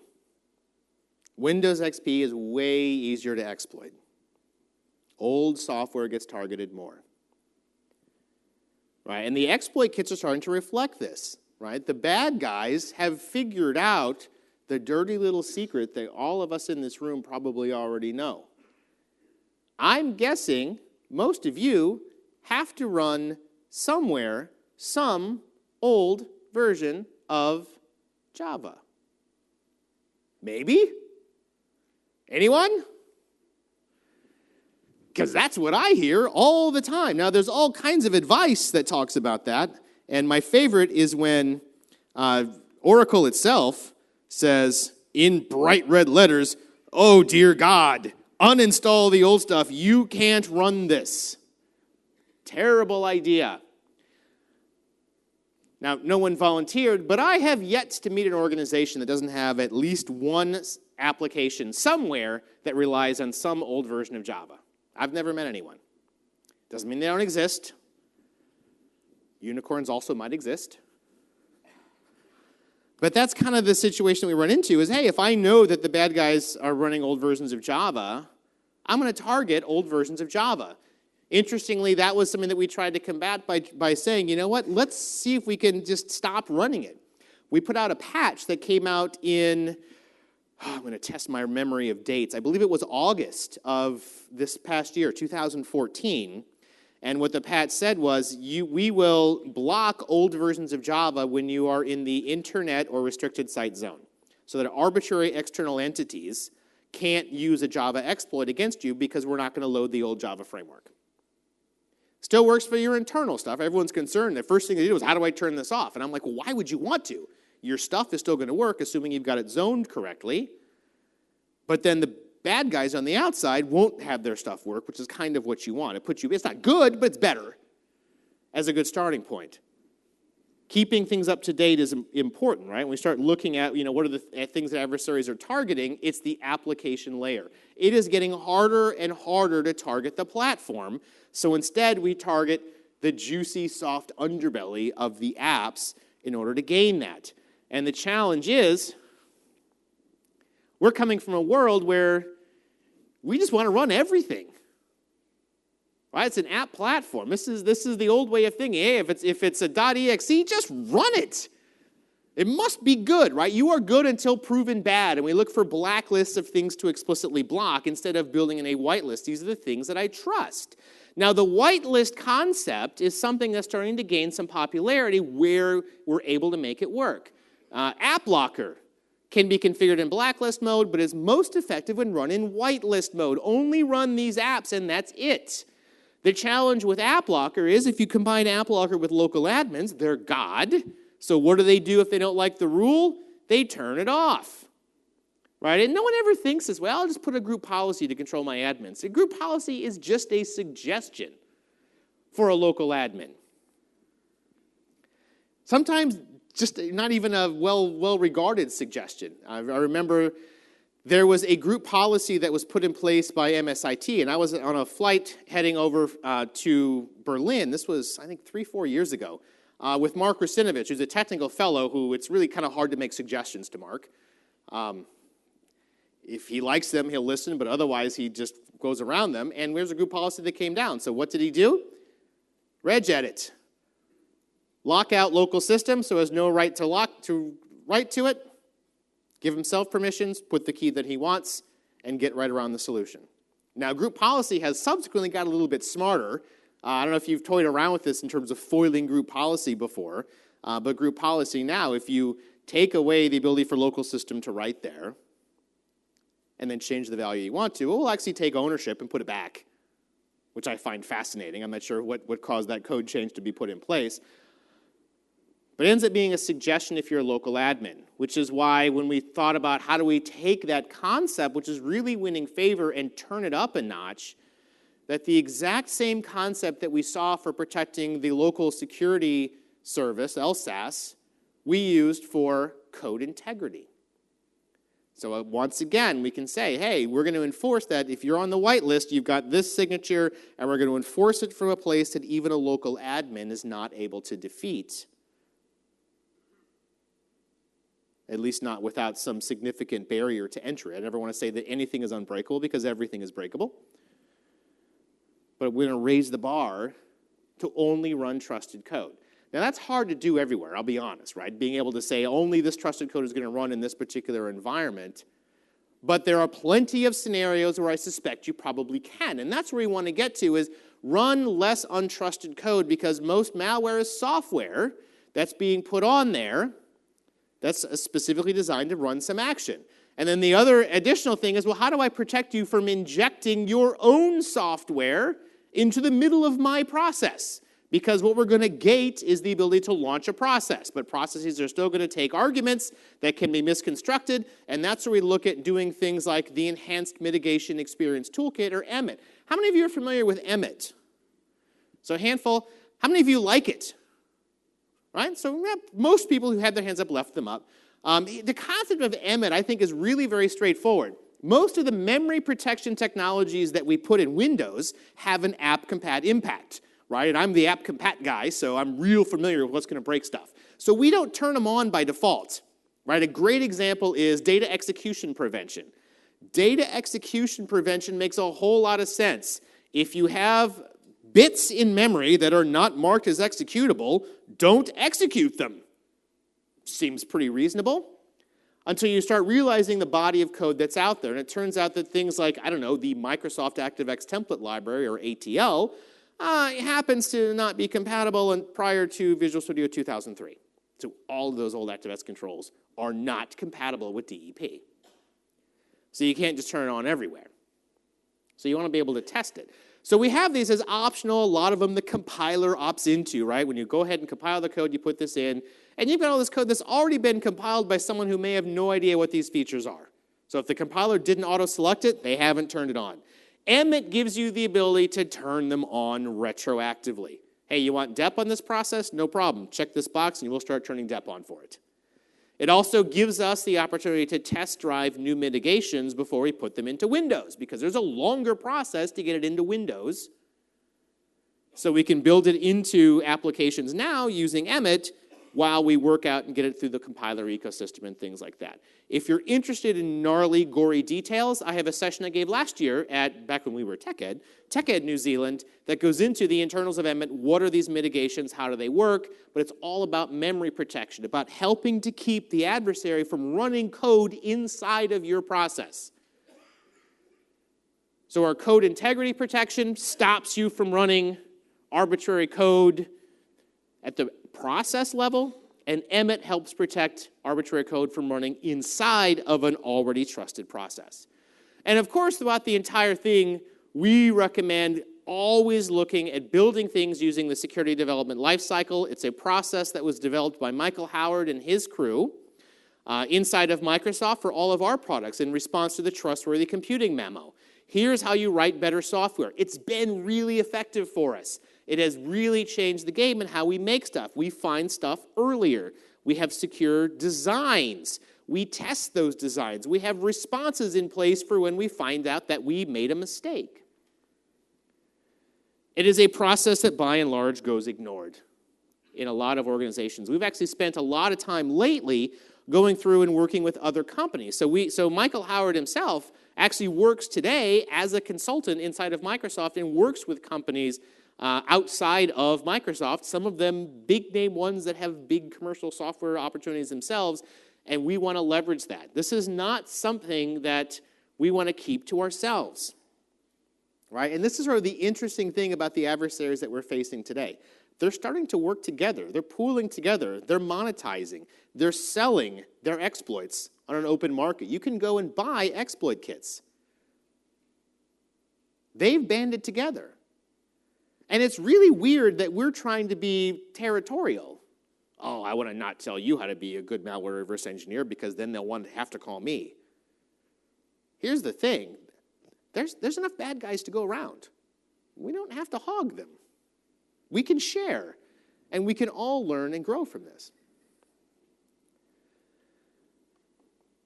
Windows XP is way easier to exploit. Old software gets targeted more, right? And the exploit kits are starting to reflect this, right? The bad guys have figured out the dirty little secret that all of us in this room probably already know. I'm guessing most of you have to run somewhere some old version of Java. Maybe? Anyone? Because that's what I hear all the time. Now, there's all kinds of advice that talks about that, and my favorite is when Oracle itself says, in bright red letters, oh, dear God, uninstall the old stuff. You can't run this. Terrible idea. Now, no one volunteered, but I have yet to meet an organization that doesn't have at least one application somewhere that relies on some old version of Java. I've never met anyone. Doesn't mean they don't exist. Unicorns also might exist. But that's kind of the situation we run into is, hey, if I know that the bad guys are running old versions of Java, I'm going to target old versions of Java. Interestingly, that was something that we tried to combat by saying, you know what, let's see if we can just stop running it. We put out a patch that came out in, I'm going to test my memory of dates. I believe it was August of this past year, 2014. And what the patch said was, we will block old versions of Java when you are in the internet or restricted site zone, so that arbitrary external entities can't use a Java exploit against you because we're not going to load the old Java framework. Still works for your internal stuff. Everyone's concerned. The first thing they do is, how do I turn this off? And I'm like, well, why would you want to? Your stuff is still going to work, assuming you've got it zoned correctly. But then the bad guys on the outside won't have their stuff work, which is kind of what you want. It's not good, but it's better as a good starting point. Keeping things up to date is important, right? When we start looking at, what are the things that adversaries are targeting, it's the application layer. It is getting harder and harder to target the platform. So instead, we target the juicy, soft underbelly of the apps in order to gain that. And the challenge is, we're coming from a world where we just want to run everything. Right? It's an app platform. This is the old way of thinking. Hey, if it's a .exe, just run it. It must be good, right? You are good until proven bad, and we look for blacklists of things to explicitly block instead of building in a whitelist. These are the things that I trust. Now, the whitelist concept is something that's starting to gain some popularity where we're able to make it work. App Locker can be configured in blacklist mode, but is most effective when run in whitelist mode. Only run these apps, and that's it. The challenge with App Locker is if you combine App Locker with local admins, they're God. So what do they do if they don't like the rule? They turn it off, right? And no one ever thinks this way. I'll just put a group policy to control my admins. A group policy is just a suggestion for a local admin. Sometimes just not even a well-regarded suggestion. I remember there was a group policy that was put in place by MSIT, and I was on a flight heading over to Berlin. This was, I think, 3-4 years ago. With Mark Rusinovich, who's a technical fellow who it's really kind of hard to make suggestions to Mark. If he likes them, he'll listen, but otherwise he just goes around them. And there's a group policy that came down. So what did he do? Regedit. Lock out local system so has no right to write to it. Give himself permissions, put the key that he wants, and get right around the solution. Now, group policy has subsequently got a little bit smarter. I don't know if you've toyed around with this in terms of foiling group policy before, but group policy now, if you take away the ability for local system to write there and then change the value you want to, it will actually take ownership and put it back, which I find fascinating. I'm not sure what caused that code change to be put in place. But it ends up being a suggestion if you're a local admin, which is why when we thought about how do we take that concept, which is really winning favor, and turn it up a notch, that the exact same concept that we saw for protecting the local security service, LSAS, we used for code integrity. So once again, we can say, hey, we're going to enforce that if you're on the whitelist, you've got this signature, and we're going to enforce it from a place that even a local admin is not able to defeat. At least not without some significant barrier to entry. I never want to say that anything is unbreakable because everything is breakable. But we're going to raise the bar to only run trusted code. Now, that's hard to do everywhere, I'll be honest, right? Being able to say only this trusted code is going to run in this particular environment. But there are plenty of scenarios where I suspect you probably can. And that's where we want to get to is run less untrusted code because most malware is software that's being put on there that's specifically designed to run some action. And then the other additional thing is, well, how do I protect you from injecting your own software into the middle of my process? Because what we're going to gate is the ability to launch a process. But processes are still going to take arguments that can be misconstructed, and that's where we look at doing things like the Enhanced Mitigation Experience Toolkit, or EMIT. How many of you are familiar with EMIT? So a handful. How many of you like it? Right? So most people who had their hands up left them up. The concept of EMIT, I think, is really very straightforward. Most of the memory protection technologies that we put in Windows have an app compat impact, right? And I'm the app compat guy, so I'm real familiar with what's going to break stuff. So we don't turn them on by default, right? A great example is data execution prevention. Data execution prevention makes a whole lot of sense. If you have bits in memory that are not marked as executable, don't execute them. Seems pretty reasonable until you start realizing the body of code that's out there. And it turns out that things like, I don't know, the Microsoft ActiveX template library, or ATL, happens to not be compatible prior to Visual Studio 2003. So all of those old ActiveX controls are not compatible with DEP. So you can't just turn it on everywhere. So you want to be able to test it. So we have these as optional. A lot of them the compiler opts into, right? When you go ahead and compile the code, you put this in, and you've got all this code that's already been compiled by someone who may have no idea what these features are. So if the compiler didn't auto-select it, they haven't turned it on. EMIT gives you the ability to turn them on retroactively. Hey, you want DEP on this process? No problem. Check this box, and you will start turning DEP on for it. It also gives us the opportunity to test drive new mitigations before we put them into Windows, because there's a longer process to get it into Windows. So we can build it into applications now using Emmet while we work out and get it through the compiler ecosystem and things like that. If you're interested in gnarly, gory details, I have a session I gave last year back when we were TechEd New Zealand, that goes into the internals of Emmet. What are these mitigations? How do they work? But it's all about memory protection, about helping to keep the adversary from running code inside of your process. So our code integrity protection stops you from running arbitrary code at the process level, and Emmet helps protect arbitrary code from running inside of an already trusted process. And of course, throughout the entire thing, we recommend always looking at building things using the security development lifecycle. It's a process that was developed by Michael Howard and his crew inside of Microsoft for all of our products in response to the Trustworthy Computing memo. Here's how you write better software. It's been really effective for us. It has really changed the game in how we make stuff. We find stuff earlier. We have secure designs. We test those designs. We have responses in place for when we find out that we made a mistake. It is a process that by and large goes ignored in a lot of organizations. We've actually spent a lot of time lately going through and working with other companies. So Michael Howard himself actually works today as a consultant inside of Microsoft and works with companies outside of Microsoft, some of them big-name ones that have big commercial software opportunities themselves, and we want to leverage that. This is not something that we want to keep to ourselves, right? And this is sort of the interesting thing about the adversaries that we're facing today. They're starting to work together. They're pooling together. They're monetizing. They're selling their exploits on an open market. You can go and buy exploit kits. They've banded together. And it's really weird that we're trying to be territorial. Oh, I want to not tell you how to be a good malware reverse engineer because then they'll have to call me. Here's the thing. There's enough bad guys to go around. We don't have to hog them. We can share, and we can all learn and grow from this.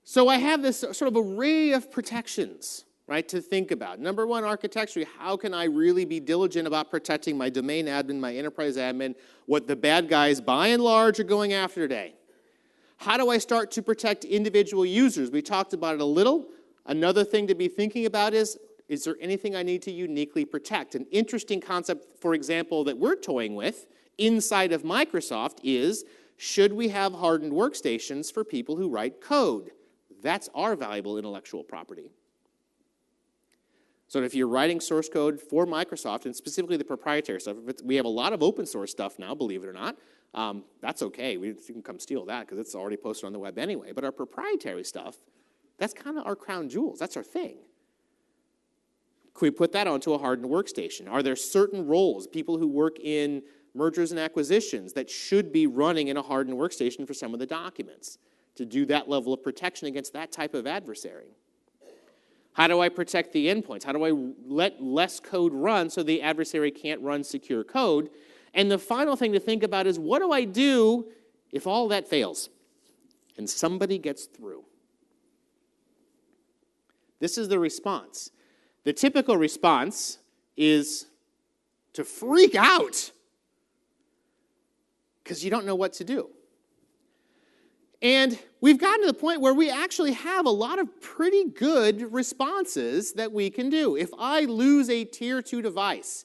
So I have this sort of array of protections, right, to think about. Number one, architecturally, how can I really be diligent about protecting my domain admin, my enterprise admin, what the bad guys by and large are going after today? How do I start to protect individual users? We talked about it a little. Another thing to be thinking about is there anything I need to uniquely protect? An interesting concept, for example, that we're toying with inside of Microsoft is, should we have hardened workstations for people who write code? That's our valuable intellectual property. So if you're writing source code for Microsoft, and specifically the proprietary stuff, we have a lot of open source stuff now, believe it or not. That's okay. You can come steal that because it's already posted on the web anyway. But our proprietary stuff, that's kind of our crown jewels. That's our thing. Could we put that onto a hardened workstation? Are there certain roles, people who work in mergers and acquisitions, that should be running in a hardened workstation for some of the documents to do that level of protection against that type of adversary? How do I protect the endpoints? How do I let less code run so the adversary can't run secure code? And the final thing to think about is, what do I do if all that fails and somebody gets through? This is the response. The typical response is to freak out because you don't know what to do. And we've gotten to the point where we actually have a lot of pretty good responses that we can do. If I lose a tier 2 device,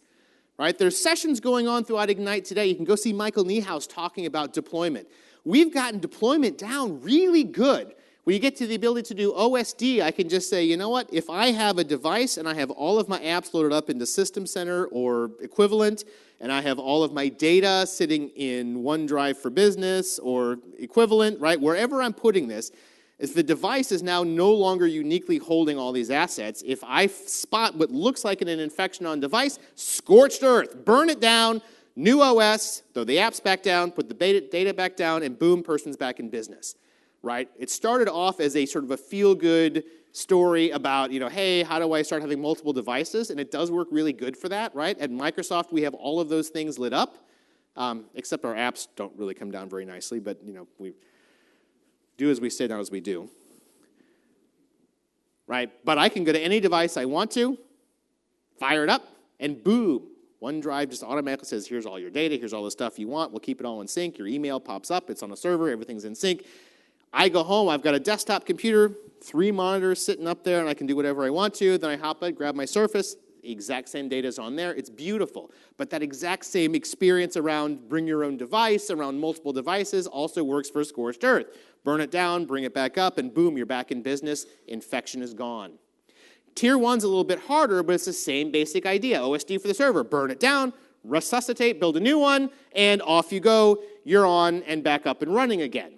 right, there's sessions going on throughout Ignite today. You can go see Michael Niehaus talking about deployment. We've gotten deployment down really good. When you get to the ability to do OSD, I can just say, you know what, if I have a device and I have all of my apps loaded up into System Center or equivalent, and I have all of my data sitting in OneDrive for Business or equivalent, right, wherever I'm putting this, if the device is now no longer uniquely holding all these assets, if I spot what looks like an infection on device, scorched earth, burn it down, new OS, throw the apps back down, put the data back down, and boom, person's back in business. Right? It started off as a sort of a feel-good story about, hey, how do I start having multiple devices? And it does work really good for that, right? At Microsoft, we have all of those things lit up, except our apps don't really come down very nicely, but, we do as we say, not as we do. Right? But I can go to any device I want to, fire it up, and boom, OneDrive just automatically says, here's all your data, here's all the stuff you want, we'll keep it all in sync, your email pops up, it's on a server, everything's in sync. I go home, I've got a desktop computer, 3 monitors sitting up there, and I can do whatever I want to. Then I hop in, grab my Surface, the exact same data is on there. It's beautiful. But that exact same experience around bring your own device, around multiple devices, also works for scorched earth. Burn it down, bring it back up, and boom, you're back in business. Infection is gone. Tier 1's a little bit harder, but it's the same basic idea. OSD for the server, burn it down, resuscitate, build a new one, and off you go. You're on and back up and running again.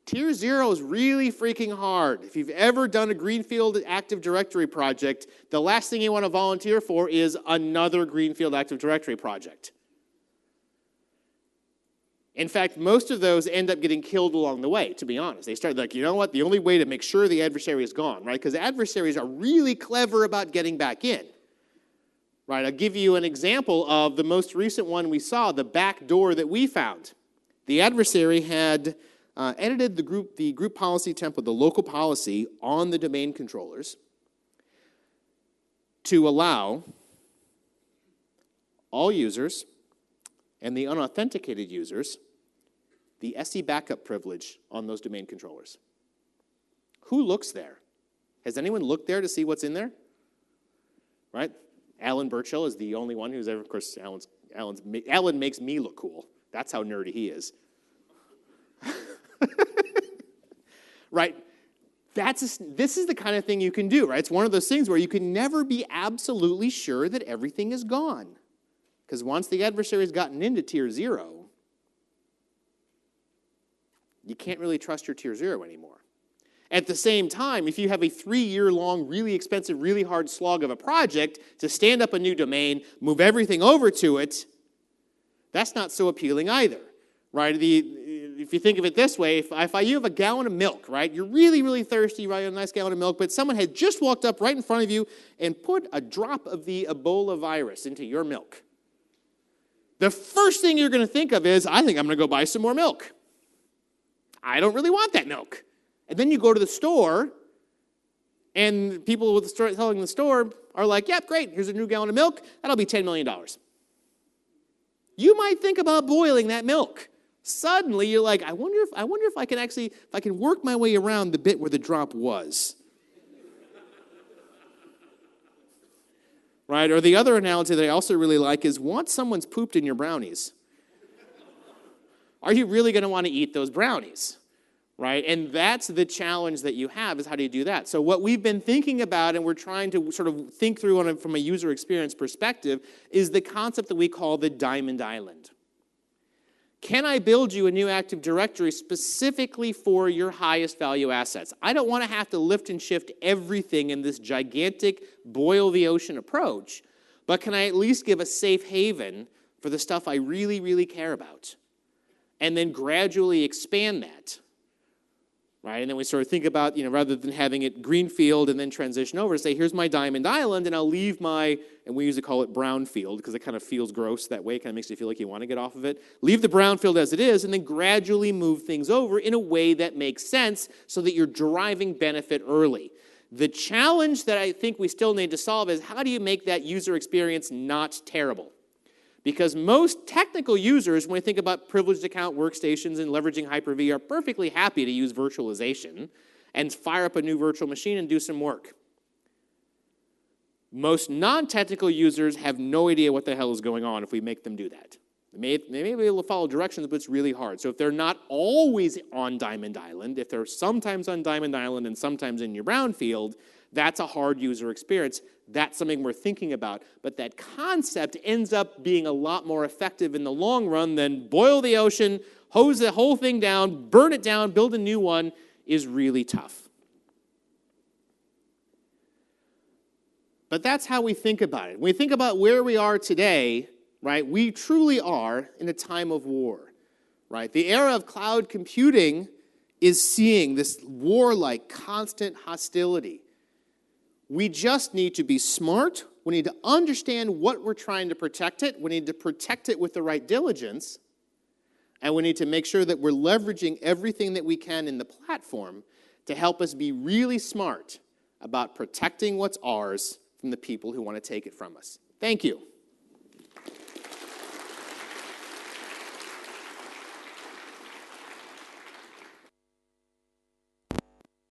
Tier 0 is really freaking hard. If you've ever done a Greenfield Active Directory project, the last thing you want to volunteer for is another Greenfield Active Directory project. In fact, most of those end up getting killed along the way, to be honest. They start like, you know what, the only way to make sure the adversary is gone, right? Because adversaries are really clever about getting back in. Right, I'll give you an example of the most recent one we saw, the back door that we found. The adversary had edited the group policy template, the local policy, on the domain controllers to allow all users and the unauthenticated users the SE backup privilege on those domain controllers. Who looks there? Has anyone looked there to see what's in there? Right? Alan Burchill is the only one who's ever, of course, Alan makes me look cool. That's how nerdy he is. Right? This is the kind of thing you can do, right? It's one of those things where you can never be absolutely sure that everything is gone. Because once the adversary's gotten into Tier 0, you can't really trust your Tier 0 anymore. At the same time, if you have a 3-year-long, really expensive, really hard slog of a project to stand up a new domain, move everything over to it, that's not so appealing either, right? If you think of it this way, if you have a gallon of milk, right? You're really, really thirsty, right? A nice gallon of milk, but someone had just walked up right in front of you and put a drop of the Ebola virus into your milk. The first thing you're going to think of is, I think I'm going to go buy some more milk. I don't really want that milk. And then you go to the store, and people with the store selling the store are like, yep, great, here's a new gallon of milk. That'll be $10 million. You might think about boiling that milk. Suddenly, you're like, I wonder if I can work my way around the bit where the drop was. Right? Or the other analogy that I also really like is, once someone's pooped in your brownies, are you really going to want to eat those brownies? Right? And that's the challenge that you have, is how do you do that? So what we've been thinking about, and we're trying to sort of think through from a user experience perspective, is the concept that we call the Diamond Island. Can I build you a new Active Directory specifically for your highest value assets? I don't want to have to lift and shift everything in this gigantic boil the ocean approach, but can I at least give a safe haven for the stuff I really, really care about? And then gradually expand that. Right? And then we sort of think about, rather than having it greenfield and then transition over, say, here's my Diamond Island, and I'll leave and we usually call it brownfield because it kind of feels gross that way, kind of makes you feel like you want to get off of it. Leave the brownfield as it is, and then gradually move things over in a way that makes sense so that you're deriving benefit early. The challenge that I think we still need to solve is, how do you make that user experience not terrible? Because most technical users, when they think about privileged account workstations and leveraging Hyper-V, are perfectly happy to use virtualization and fire up a new virtual machine and do some work. Most non-technical users have no idea what the hell is going on if we make them do that. They may be able to follow directions, but it's really hard. So if they're not always on Diamond Island, if they're sometimes on Diamond Island and sometimes in your brownfield, that's a hard user experience. That's something we're thinking about. But that concept ends up being a lot more effective in the long run than boil the ocean, hose the whole thing down, burn it down, build a new one, is really tough. But that's how we think about it. When we think about where we are today, right, we truly are in a time of war, right? The era of cloud computing is seeing this warlike, constant hostility. We just need to be smart. We need to understand what we're trying to protect it. We need to protect it with the right diligence. And we need to make sure that we're leveraging everything that we can in the platform to help us be really smart about protecting what's ours from the people who want to take it from us. Thank you.